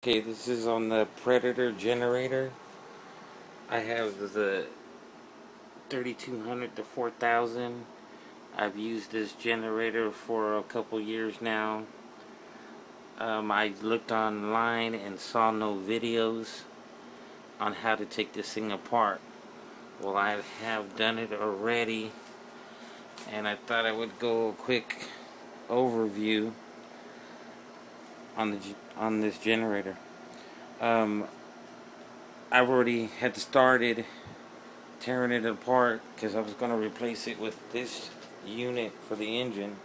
Okay, this is on the Predator generator. I have the 3200 to 4000. I've used this generator for a couple years now. I looked online and saw no videos on how to take this thing apart. Well, I have done it already, and I thought I would go a quick overview on this generator. Um, I've already had started tearing it apart because I was going to replace it with this unit for the engine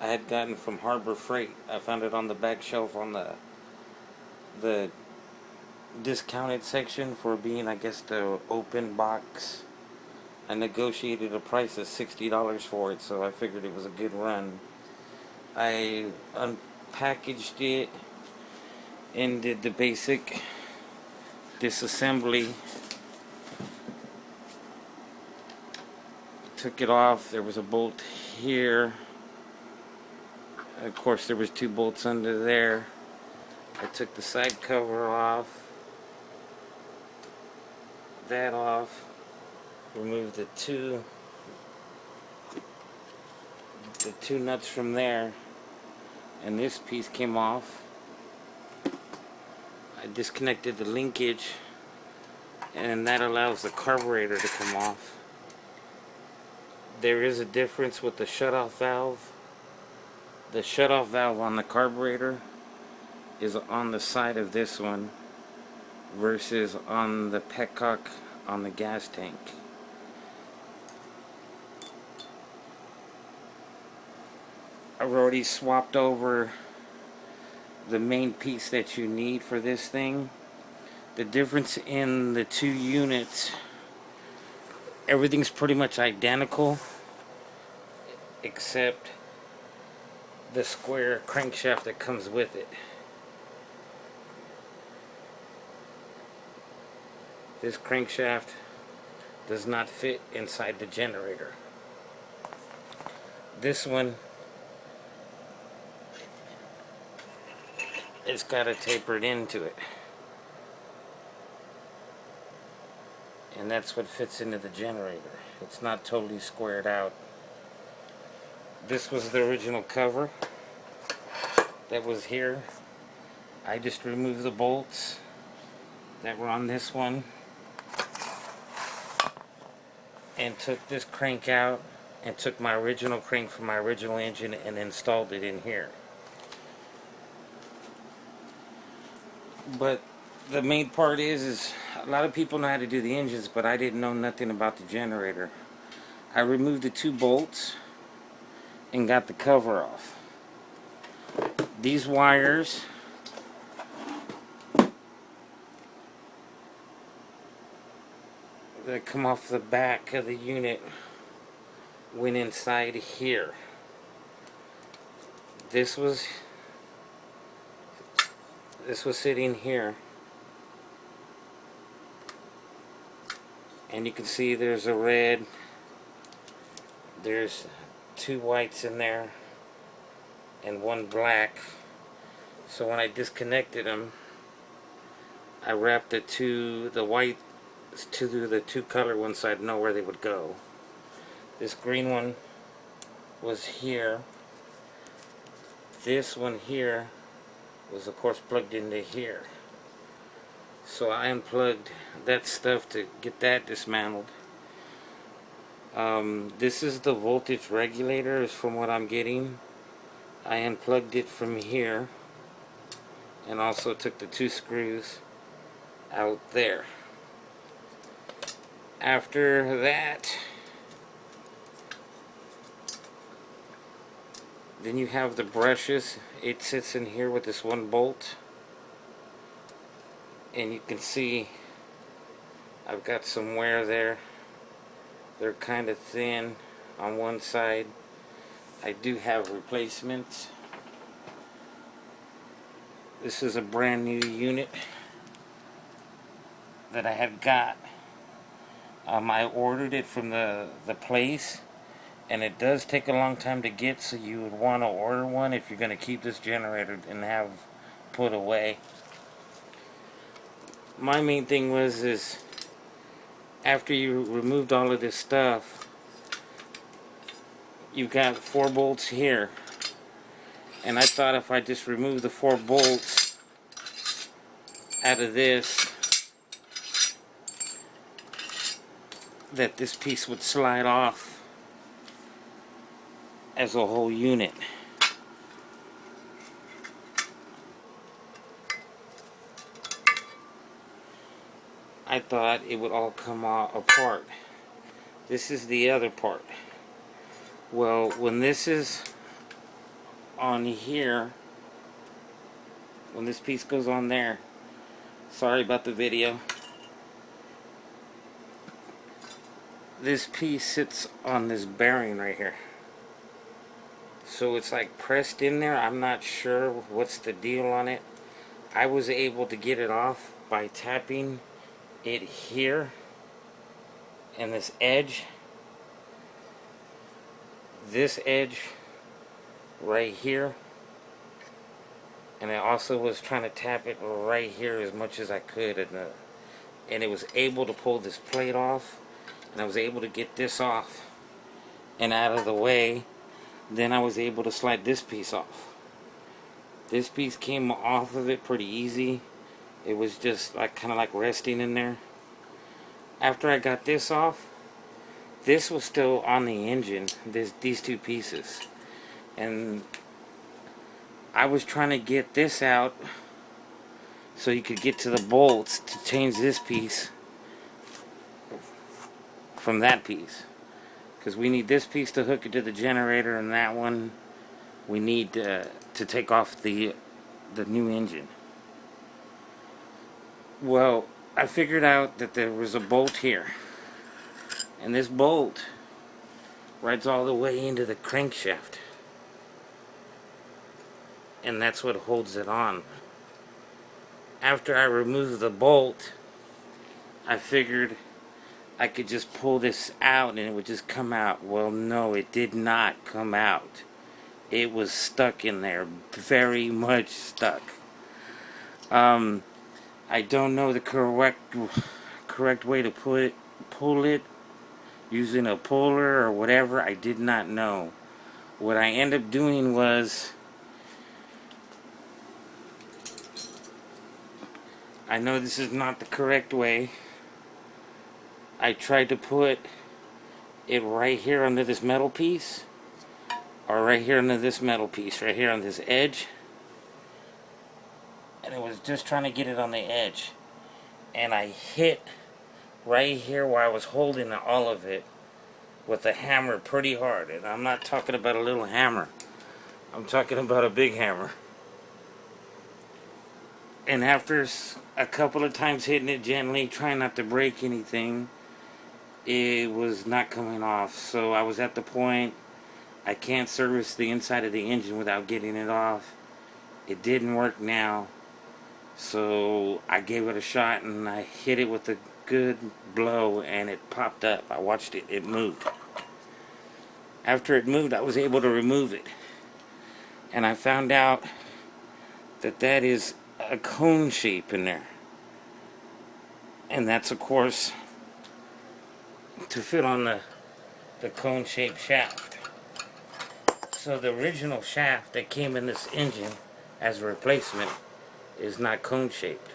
I had gotten from Harbor Freight. I found it on the back shelf on the discounted section for being, I guess, the open box. I negotiated a price of $60 for it, so I figured it was a good run. I unpackaged it and did the basic disassembly. Took it off. There was a bolt here. Of course, there was 2 bolts under there. I took the side cover off, that off, removed the two nuts from there, and this piece came off. I disconnected the linkage, and that allows the carburetor to come off. There is a difference with the shutoff valve. The shutoff valve on the carburetor is on the side of this one versus on the petcock on the gas tank. I've already swapped over the main piece that you need for this thing. The difference in the 2 units, everything's pretty much identical except the square crankshaft that comes with it. This crankshaft does not fit inside the generator. This one, it's got it tapered into it, and that's what fits into the generator. It's not totally squared out. This was the original cover that was here. I just removed the bolts that were on this one and took this crank out and took my original crank from my original engine and installed it in here. But the main part is a lot of people know how to do the engines, but I didn't know nothing about the generator. I removed the 2 bolts and got the cover off. These wires that come off the back of the unit went inside here. This was sitting here, and you can see there's a red, there's 2 whites in there and 1 black. So when I disconnected them, I wrapped the white to the 2 color ones so I'd know where they would go. This green one was here. This one here was, of course, plugged into here. So I unplugged that stuff to get that dismantled. This is the voltage regulator, is from what I'm getting. I unplugged it from here and also took the 2 screws out there. After that, then you have the brushes. It sits in here with this 1 bolt, and you can see I've got some wear there. They're kind of thin on one side. I do have replacements. This is a brand new unit that I had got. I ordered it from the place, and it does take a long time to get, so you would want to order one if you're going to keep this generator and put away. My main thing is after you removed all of this stuff, you've got 4 bolts here. And I thought if I just remove the 4 bolts out of this, that this piece would slide off as a whole unit. I thought it would all come apart. This is the other part. Well, when this is on here, when this piece goes on there, sorry about the video, this piece sits on this bearing right here. So it's like pressed in there. I'm not sure what's the deal on it. I was able to get it off by tapping it here and this edge right here, and I also was trying to tap it right here as much as I could, and it was able to pull this plate off, and I was able to get this off and out of the way. Then I was able to slide this piece off. This piece came off of it pretty easy. It was just like kind of like resting in there. After I got this off, this was still on the engine, these 2 pieces. And I was trying to get this out so you could get to the bolts to change this piece from that piece. Because we need this piece to hook it to the generator, and that one we need to take off the new engine. Well, I figured out that there was a bolt here, and this bolt rides all the way into the crankshaft, and that's what holds it on. After I removed the bolt, I figured I could just pull this out and it would just come out. Well, no, it did not come out. It was stuck in there, very much stuck. I don't know the correct way to pull it using a puller or whatever. I did not know. What I ended up doing was, I know this is not the correct way. I tried to put it right here under this metal piece, or right here under this metal piece, right here on this edge. And it was just trying to get it on the edge, and I hit right here where I was holding all of it with a hammer pretty hard. And I'm not talking about a little hammer, I'm talking about a big hammer. And after a couple of times hitting it gently, trying not to break anything, it was not coming off. So I was at the point, I can't service the inside of the engine without getting it off. It didn't work now. So I gave it a shot, and I hit it with a good blow, and it popped up. I watched it, it moved. After it moved, I was able to remove it. And I found out that that is a cone shape in there. And that's, of course, to fit on the cone shaped shaft. So the original shaft that came in this engine as a replacement is not cone shaped.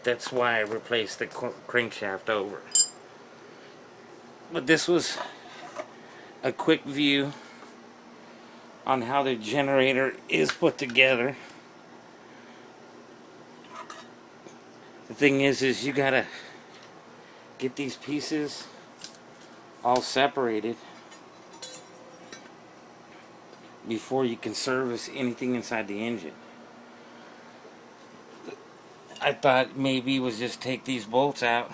That's why I replaced the crankshaft over. But this was a quick view on how the generator is put together. The thing is you gotta get these pieces all separated before you can service anything inside the engine. I thought maybe it was just take these bolts out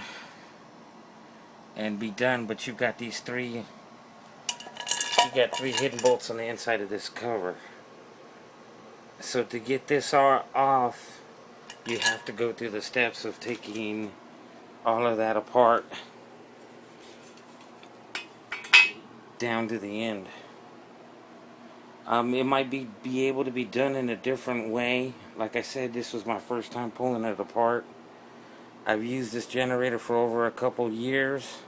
and be done, but you've got these three hidden bolts on the inside of this cover. So to get this off, you have to go through the steps of taking all of that apart down to the end. It might be able to be done in a different way. Like I said, this was my first time pulling it apart. I've used this generator for over a couple years.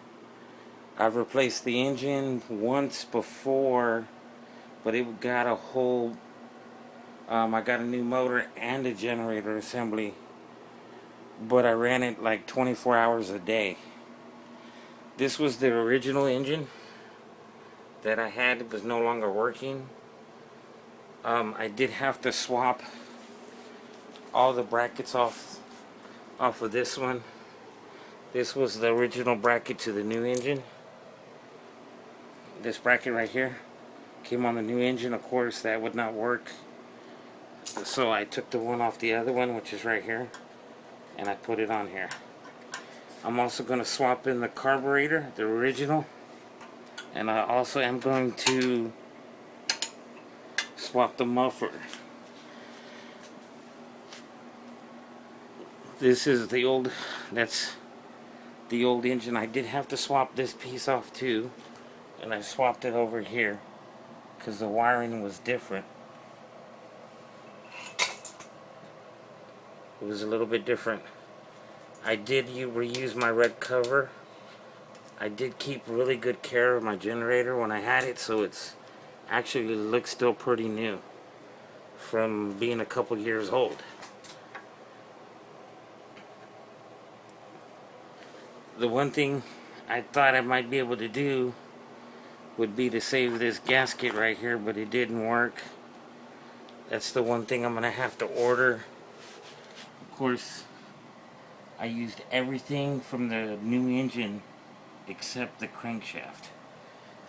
I've replaced the engine once before, but it got a whole, I got a new motor and a generator assembly, but I ran it like 24 hours a day. This was the original engine that I had. It was no longer working. I did have to swap all the brackets off of this one. This was the original bracket to the new engine. This bracket right here came on the new engine. Of course, that would not work. So I took the one off the other one, which is right here, and I put it on here. I'm also going to swap in the carburetor, the original, and I also am going to swap the muffler. This is the old, that's the old engine. I did have to swap this piece off too, and I swapped it over here because the wiring was different. It was a little bit different. I did reuse my red cover. I did keep really good care of my generator when I had it, so it's actually looks still pretty new from being a couple years old. The one thing I thought I might be able to do would be to save this gasket right here, but it didn't work. That's the one thing I'm gonna have to order. Of course, I used everything from the new engine except the crankshaft,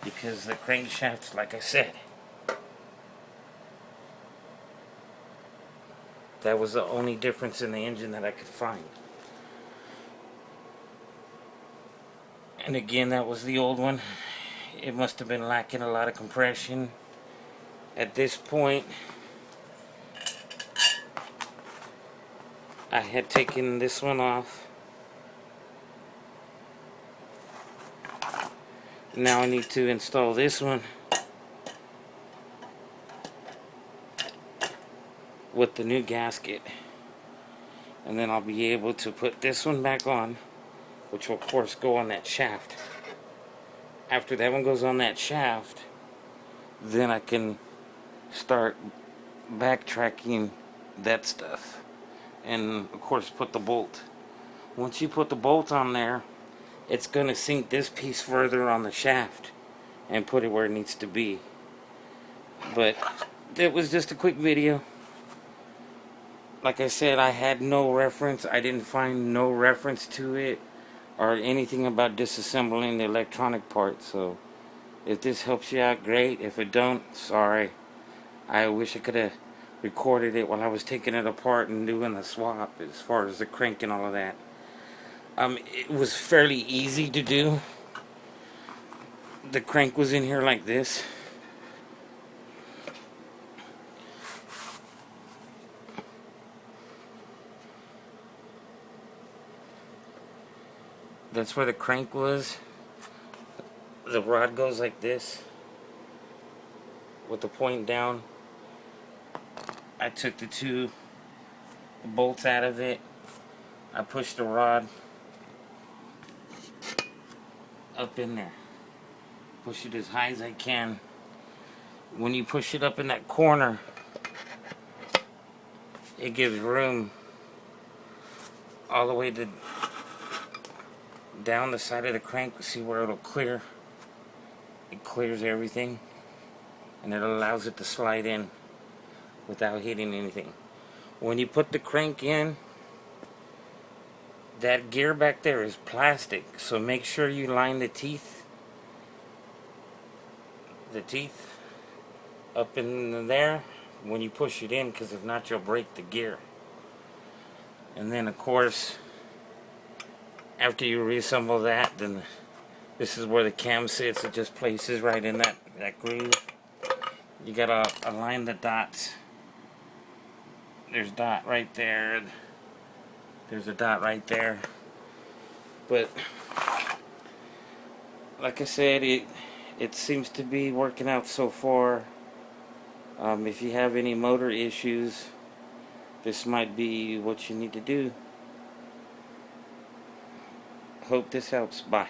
because the crankshaft, like I said, that was the only difference in the engine that I could find. And again, that was the old one. It must have been lacking a lot of compression. At this point, I had taken this one off. Now I need to install this one with the new gasket, and then I'll be able to put this one back on, which will of course go on that shaft. After that one goes on that shaft, then I can start backtracking that stuff, and of course put the bolt. Once you put the bolt on there, it's going to sink this piece further on the shaft and put it where it needs to be. But it was just a quick video. Like I said, I had no reference. I didn't find no reference to it or anything about disassembling the electronic part. So if this helps you out, great. If it don't, sorry. I wish I could have recorded it while I was taking it apart and doing the swap as far as the crank and all of that. It was fairly easy to do. The crank was in here like this. That's where the crank was. The rod goes like this with the point down. I took the two bolts out of it. I pushed the rod up in there. Push it as high as I can. When you push it up in that corner, it gives room all the way to down the side of the crank. See where it'll clear. It clears everything, and it allows it to slide in without hitting anything. When you put the crank in, that gear back there is plastic, so make sure you line the teeth up in there when you push it in, because if not, you'll break the gear. And then of course, after you reassemble that, then this is where the cam sits. It just places right in that groove. You gotta align the dots. There's a dot right there. There's a dot right there. But like I said, it seems to be working out so far. If you have any motor issues, this might be what you need to do. Hope this helps. Bye.